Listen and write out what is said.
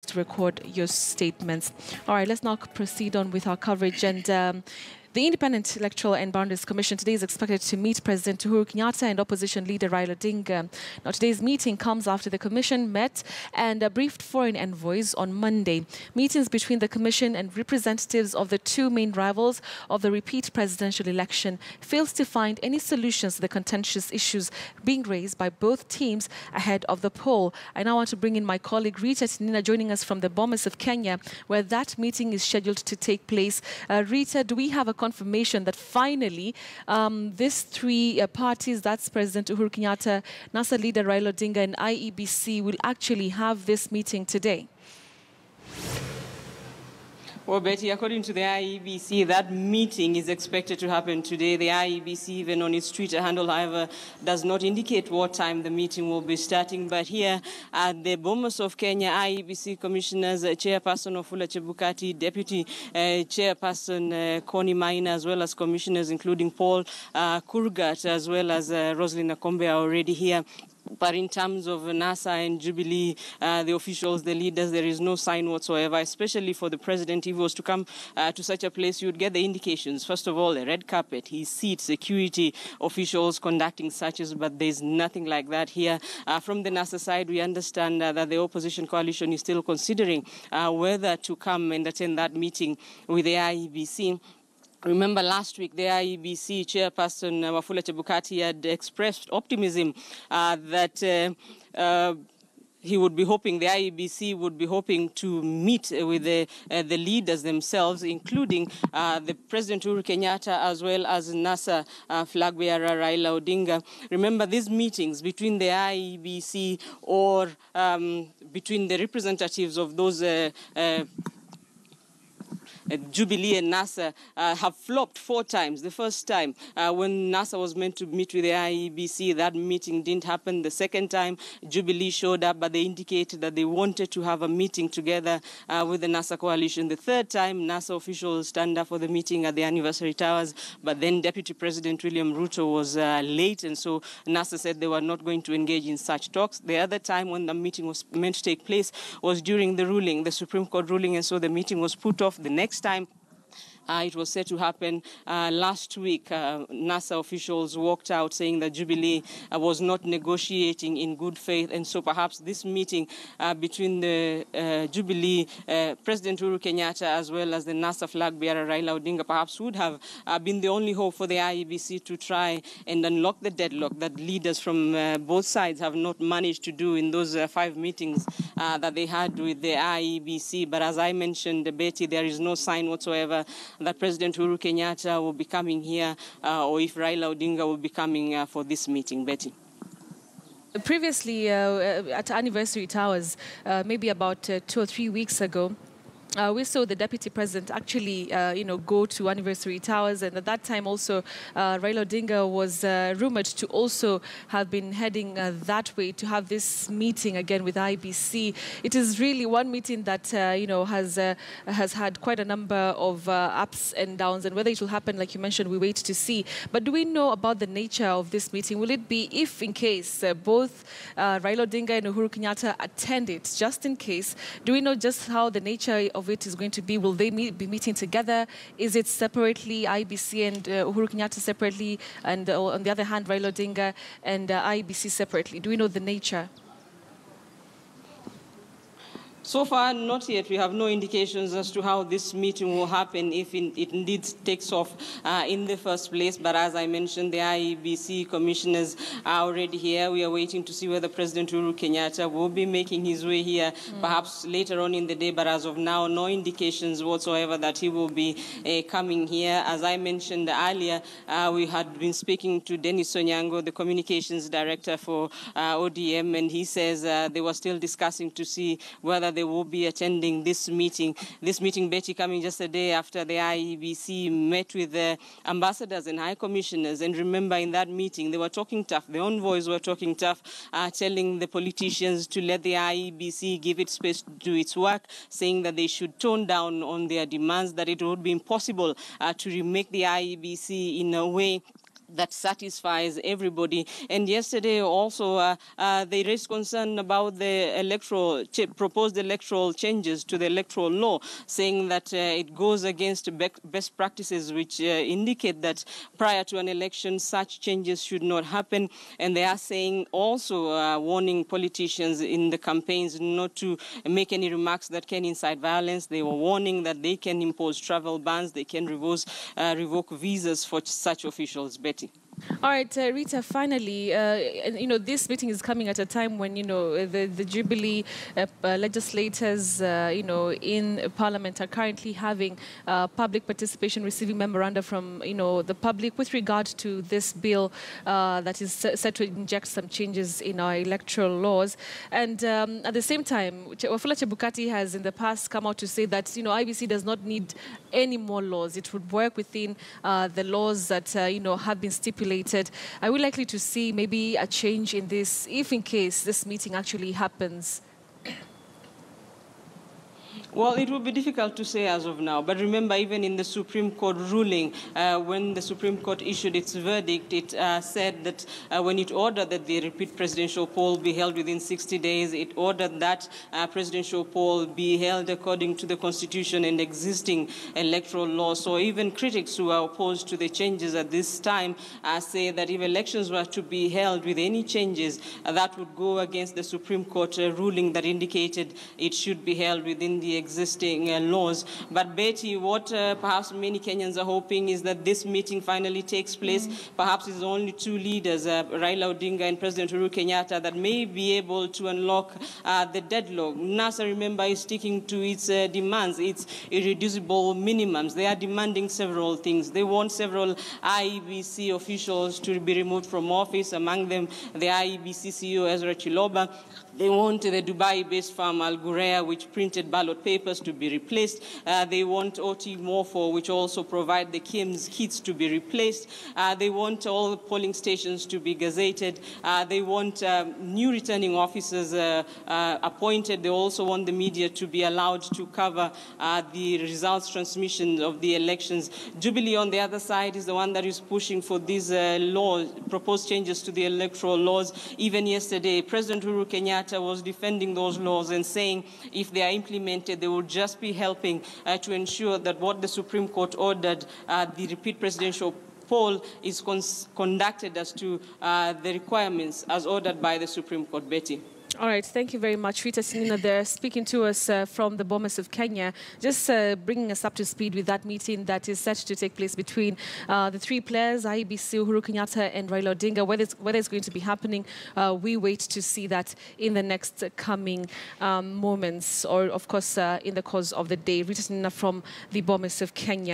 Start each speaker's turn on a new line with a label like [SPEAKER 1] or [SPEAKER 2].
[SPEAKER 1] to record your statements. All right, let's now proceed on with our coverage. And the Independent Electoral and Boundaries Commission today is expected to meet President Uhuru Kenyatta and opposition leader Raila Odinga. Now, today's meeting comes after the commission met and briefed foreign envoys on Monday. Meetings between the commission and representatives of the two main rivals of the repeat presidential election fails to find any solutions to the contentious issues being raised by both teams ahead of the poll. I now want to bring in my colleague Rita Tinina joining us from the Bomas of Kenya, where that meeting is scheduled to take place. Rita, do we have a confirmation that finally these three parties, that's President Uhuru Kenyatta, NASA leader Raila Odinga and IEBC, will actually have this meeting today?
[SPEAKER 2] Well, Betty, according to the IEBC, that meeting is expected to happen today. The IEBC, even on its Twitter handle, however, does not indicate what time the meeting will be starting. But here at the Bomas of Kenya, IEBC Commissioners, Chairperson Wafula Chebukati, Deputy Chairperson Connie Maina, as well as commissioners including Paul Kurgat, as well as Roslyn Akombe are already here. But in terms of NASA and Jubilee, the officials, the leaders, there is no sign whatsoever, especially for the president. If he was to come to such a place, you would get the indications. First of all, a red carpet, his seat, security officials conducting searches, but there's nothing like that here. From the NASA side, we understand that the opposition coalition is still considering whether to come and attend that meeting with the IEBC. Remember last week, the IEBC chairperson Wafula Chebukati had expressed optimism that he would be hoping, the IEBC would be hoping to meet with the leaders themselves, including the President Uhuru Kenyatta as well as NASA flag bearer Raila Odinga. Remember, these meetings between the IEBC or between the representatives of those Jubilee and NASA have flopped 4 times. The first time, when NASA was meant to meet with the IEBC, that meeting didn't happen. The second time, Jubilee showed up, but they indicated that they wanted to have a meeting together with the NASA coalition. The third time, NASA officials turned up for the meeting at the Anniversary Towers, but then Deputy President William Ruto was late, and so NASA said they were not going to engage in such talks. The other time when the meeting was meant to take place was during the ruling, the Supreme Court ruling, and so the meeting was put off. The next time it was set to happen last week. NASA officials walked out saying that Jubilee was not negotiating in good faith, and so perhaps this meeting between the Jubilee President Uhuru Kenyatta as well as the NASA flag bearer Raila Odinga perhaps would have been the only hope for the IEBC to try and unlock the deadlock that leaders from both sides have not managed to do in those 5 meetings that they had with the IEBC. But as I mentioned, Betty, there is no sign whatsoever that President Uhuru Kenyatta will be coming here or if Raila Odinga will be coming for this meeting. Betty.
[SPEAKER 1] Previously, at Anniversary Towers, maybe about 2 or 3 weeks ago, we saw the Deputy President actually, go to Anniversary Towers, and at that time also Raila Odinga was rumored to also have been heading that way to have this meeting again with IBC. It is really one meeting that has had quite a number of ups and downs, and whether it will happen, like you mentioned, we wait to see. But do we know about the nature of this meeting? Will it be, if in case both Raila Odinga and Uhuru Kenyatta attend it, just in case, do we know just how the nature of it is going to be? Will they be meeting together? Is it separately, IBC and Uhuru Kenyatta separately, and on the other hand, Raila Odinga and IBC separately? Do we know the nature?
[SPEAKER 2] So far, not yet. We have no indications as to how this meeting will happen if it indeed takes off in the first place. But as I mentioned, the IEBC commissioners are already here. We are waiting to see whether President Uhuru Kenyatta will be making his way here, perhaps later on in the day. But as of now, no indications whatsoever that he will be coming here. As I mentioned earlier, we had been speaking to Dennis Onyango, the communications director for ODM, and he says they were still discussing to see whether they will be attending this meeting. This meeting, Betty, coming just a day after the IEBC met with the ambassadors and high commissioners. And remember, in that meeting, they were talking tough. The envoys were talking tough, telling the politicians to let the IEBC give it space to do its work, saying that they should tone down on their demands, that it would be impossible to remake the IEBC in a way that satisfies everybody. And yesterday also they raised concern about the proposed electoral changes to the electoral law, saying that it goes against best practices, which indicate that prior to an election such changes should not happen. And they are saying also warning politicians in the campaigns not to make any remarks that can incite violence. They were warning that they can impose travel bans, they can revoke visas for such officials. Betty.
[SPEAKER 1] All right, Rita, finally, this meeting is coming at a time when, the Jubilee legislators, in Parliament are currently having public participation, receiving memoranda from, the public with regard to this bill that is set to inject some changes in our electoral laws. And at the same time, Wafula Chebukati has in the past come out to say that, IEBC does not need any more laws. It would work within the laws that, have been stipulated. Are we likely to see maybe a change in this, if in case this meeting actually happens?
[SPEAKER 2] Well, it will be difficult to say as of now. But remember, even in the Supreme Court ruling, when the Supreme Court issued its verdict, it said that when it ordered that the repeat presidential poll be held within 60 days, it ordered that presidential poll be held according to the Constitution and existing electoral law. So even critics who are opposed to the changes at this time say that if elections were to be held with any changes, that would go against the Supreme Court ruling that indicated it should be held within the existing laws. But Betty, what perhaps many Kenyans are hoping is that this meeting finally takes place. Perhaps it's only two leaders, Raila Odinga and President Uhuru Kenyatta, that may be able to unlock the deadlock. NASA, remember, is sticking to its demands, its irreducible minimums. They are demanding several things. They want several IEBC officials to be removed from office, among them the IEBC CEO Ezra Chiloba. They want the Dubai-based firm Al Ghurair, which printed ballot papers, to be replaced. They want OT Morpho, which also provide the KIMS kits, to be replaced. They want all polling stations to be gazetted. They want new returning officers appointed. They also want the media to be allowed to cover the results transmission of the elections. Jubilee, on the other side, is the one that is pushing for these proposed changes to the electoral laws. Even yesterday, President Uhuru Kenyatta was defending those laws and saying if they are implemented, they will just be helping to ensure that what the Supreme Court ordered, the repeat presidential poll, is conducted as to the requirements as ordered by the Supreme Court. Betty.
[SPEAKER 1] All right, thank you very much. Rita Sinina there, speaking to us from the Bomas of Kenya, just bringing us up to speed with that meeting that is set to take place between the three players, IEBC, Uhuru Kenyatta and Raila Odinga. Whether it's going to be happening, we wait to see that in the next coming moments, or of course in the course of the day. Rita Sinina from the Bomas of Kenya.